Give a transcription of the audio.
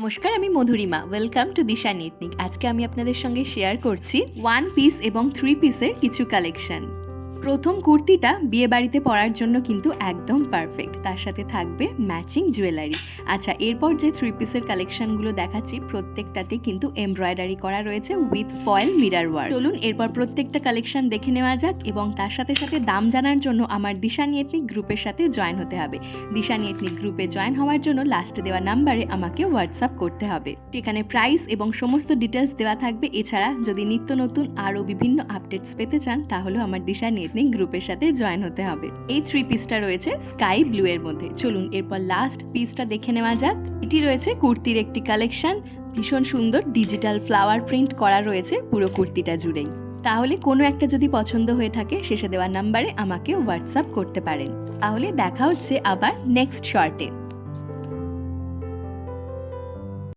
নমস্কার, আমি Madhurima. Welcome to Dishan ethnic. আজকে আমি আপনাদের সঙ্গে শেয়ার করছি 1 পিস এবং 3 পিসের কিছু কালেকশন। প্রথম কুর্তিটা বিয়ে বাড়িতে পরার জন্য কিন্তু একদম পারফেক্ট, তার সাথে থাকবে ম্যাচিং জুয়েলারি। আচ্ছা, এরপর যে 3 পিসের কালেকশনগুলো দেখাচ্ছি প্রত্যেকটাতে কিন্তু এমব্রয়ডারি করা রয়েছে উইথ ফয়েল মিরর ওয়ার্ক। চলুন এরপর প্রত্যেকটা কালেকশন দেখে নেওয়া যাক এবং তার সাথে সাথে দাম জানার জন্য আমার দিশান এথনিক গ্রুপের সাথে জয়েন হতে হবে। দিশান এথনিক গ্রুপে জয়েন হওয়ার জন্য লাস্টে দেওয়া নাম্বারে আমাকে হোয়াটসঅ্যাপ করতে হবে। এখানে প্রাইস এবং সমস্ত ডিটেলস দেওয়া থাকবে। এছাড়া যদি নিত্য নতুন আরও বিভিন্ন আপডেটস পেতে চান তাহলে আমার দিশান এথনিক গ্রুপের সাথে জয়েন হতে হবে। এই 3 পিসটা রয়েছে স্কাই ব্লু এর মধ্যে। চলুন এরপর লাস্ট পিসটা দেখে নেওয়া যাক। এটি রয়েছে কুর্তির একটি কালেকশন, ভীষণ সুন্দর ডিজিটাল ফ্লাওয়ার প্রিন্ট করা রয়েছে পুরো কুর্তিটা জুড়েই। তাহলে কোনো একটা যদি পছন্দ হয়ে থাকে শেষে দেওয়া নাম্বারে আমাকে হোয়াটসঅ্যাপ করতে পারেন। তাহলে দেখা হচ্ছে আবার নেক্সট শর্টে।